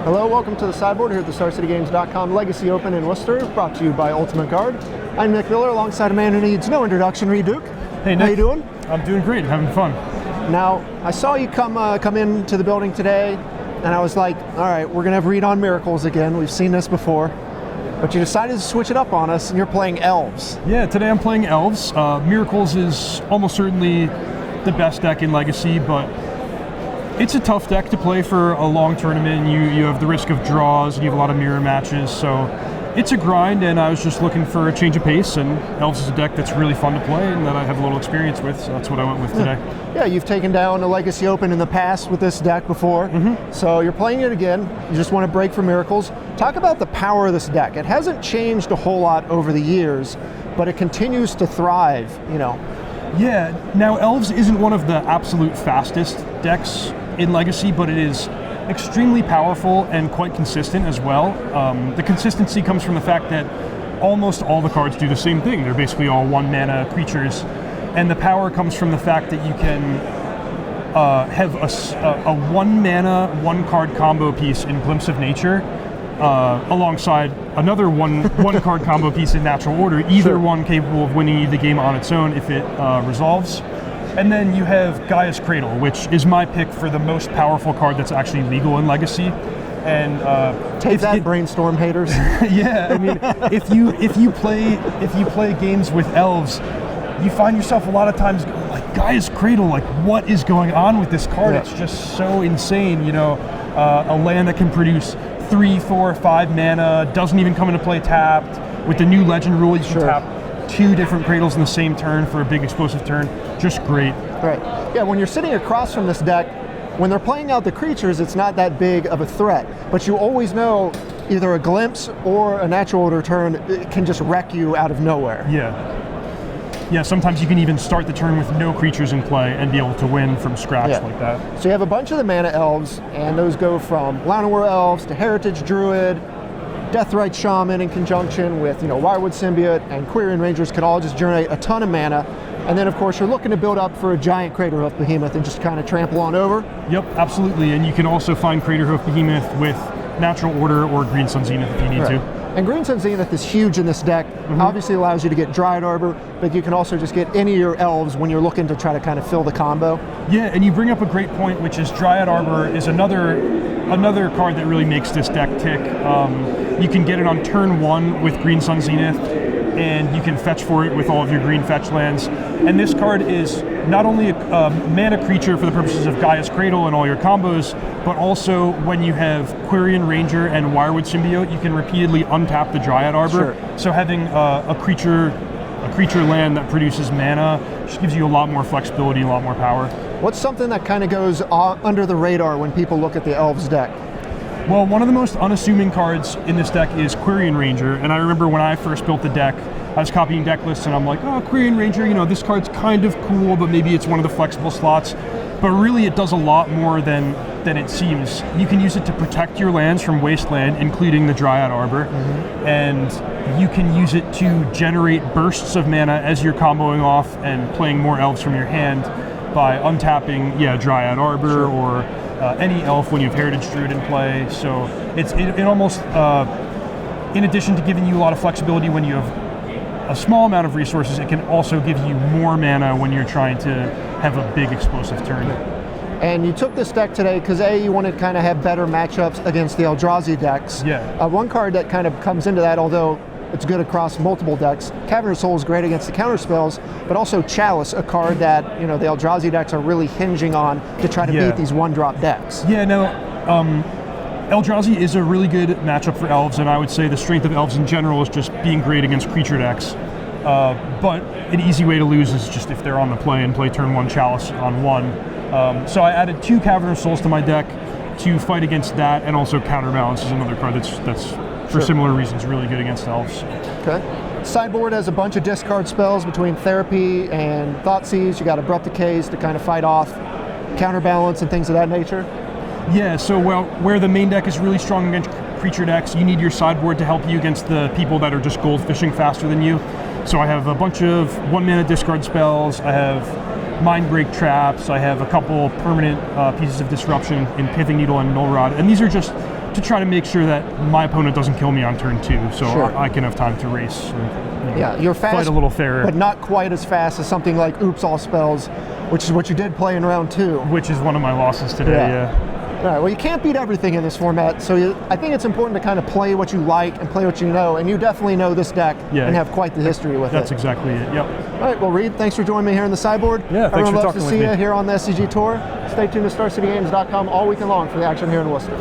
Hello, welcome to the sideboard here at the StarCityGames.com Legacy Open in Worcester, brought to you by Ultimate Guard. I'm Nick Miller, alongside a man who needs no introduction, Reid. Hey Nick. How you doing? I'm doing great, having fun. Now, I saw you come into the building today, and I was like, all right, we're going to have Reid on Miracles again. We've seen this before. But you decided to switch it up on us, and you're playing Elves. Yeah, today I'm playing Elves. Miracles is almost certainly the best deck in Legacy, but it's a tough deck to play for a long tournament. You have the risk of draws, and you have a lot of mirror matches, so it's a grind, and I was just looking for a change of pace, and Elves is a deck that's really fun to play and that I have a little experience with, so that's what I went with today. Yeah, you've taken down a Legacy Open in the past with this deck before, so you're playing it again. You just want to break for Miracles. Talk about the power of this deck. It hasn't changed a whole lot over the years, but it continues to thrive, you know. Yeah, now Elves isn't one of the absolute fastest decks in Legacy, but it is extremely powerful and quite consistent as well. The consistency comes from the fact that almost all the cards do the same thing. They're basically all 1 mana creatures, and the power comes from the fact that you can have a 1 mana, 1 card combo piece in Glimpse of Nature, alongside another one card combo piece in Natural Order, either one capable of winning the game on its own if it resolves. And then you have Gaia's Cradle, which is my pick for the most powerful card that's actually legal in Legacy. And take that, Brainstorm haters. Yeah, I mean, if you play games with Elves, you find yourself a lot of times going, like, Gaia's Cradle, like, what is going on with this card? Yeah. It's just so insane, you know, a land that can produce 3, 4, 5 mana, doesn't even come into play tapped. With the new Legend rule, you can tap 2 different Cradles in the same turn for a big explosive turn. Just great. Right. Yeah, when you're sitting across from this deck, when they're playing out the creatures, it's not that big of a threat. But you always know either a Glimpse or a Natural Order turn can just wreck you out of nowhere. Yeah, sometimes you can even start the turn with no creatures in play and be able to win from scratch like that. So you have a bunch of the mana Elves, and those go from Llanowar Elves to Heritage Druid, Deathrite Shaman in conjunction with, you know, Wirewood Symbiote and Quirion Rangers can all just generate a ton of mana. And then, of course, you're looking to build up for a giant Craterhoof Behemoth and just kind of trample on over. Yep, absolutely. And you can also find Craterhoof Behemoth with Natural Order or Green Sun Zenith if you need to. And Green Sun Zenith is huge in this deck. Obviously allows you to get Dryad Arbor, but you can also just get any of your Elves when you're looking to try to kind of fill the combo. Yeah, and you bring up a great point, which is Dryad Arbor is another card that really makes this deck tick. You can get it on turn 1 with Green Sun Zenith, and you can fetch for it with all of your green fetch lands. And this card is not only a mana creature for the purposes of Gaia's Cradle and all your combos, but also when you have Quirion Ranger and Wirewood Symbiote, you can repeatedly untap the Dryad Arbor. So having a creature land that produces mana just gives you a lot more flexibility, a lot more power. What's something that kind of goes under the radar when people look at the Elves deck? Well, one of the most unassuming cards in this deck is Quirion Ranger, and I remember when I first built the deck, I was copying deck lists and I'm like, oh, Quirion Ranger, you know, this card's kind of cool, but maybe it's one of the flexible slots. But really it does a lot more than it seems. You can use it to protect your lands from Wasteland, including the Dryad Arbor, and you can use it to generate bursts of mana as you're comboing off and playing more Elves from your hand by untapping, Dryad Arbor or any Elf when you have Heritage Druid in play. So it almost, in addition to giving you a lot of flexibility when you have a small amount of resources, it can also give you more mana when you're trying to have a big explosive turn. And you took this deck today because you wanted to kind of have better matchups against the Eldrazi decks. One card that kind of comes into that, although it's good across multiple decks, Cavernous Soul is great against the counter spells, but also Chalice, a card that, you know, the Eldrazi decks are really hinging on to try to beat these 1-drop decks. Eldrazi is a really good matchup for Elves, and I would say the strength of Elves in general is just being great against creature decks. But an easy way to lose is just if they're on the play and play turn 1 Chalice on 1. So I added 2 Cavernous Souls to my deck to fight against that, and also Counterbalance is another card that's for similar reasons really good against Elves. Okay. Sideboard has a bunch of discard spells between Therapy and Thoughtseize. You got Abrupt Decays to kind of fight off Counterbalance and things of that nature. Yeah, so where the main deck is really strong against creature decks, you need your sideboard to help you against the people that are just gold fishing faster than you. So I have a bunch of 1-mana discard spells, I have Mind Break traps, I have a couple permanent pieces of disruption in Pithing Needle and Null Rod, and these are just to try to make sure that my opponent doesn't kill me on turn 2, so Sure. I can have time to race. You're fast, fight a little fairer, but not quite as fast as something like Oops All Spells, which is what you did play in round 2. Which is one of my losses today. Yeah. All right, well, you can't beat everything in this format, so I think it's important to kind of play what you like and play what you know, and you definitely know this deck and have quite the history with That's it. exactly it, yep. All right, well, Reid, thanks for joining me here in the sideboard. Yeah, thanks Everyone for loves talking to with see me. you here on the SCG Tour. Stay tuned to StarCityGames.com all weekend long for the action here in Worcester.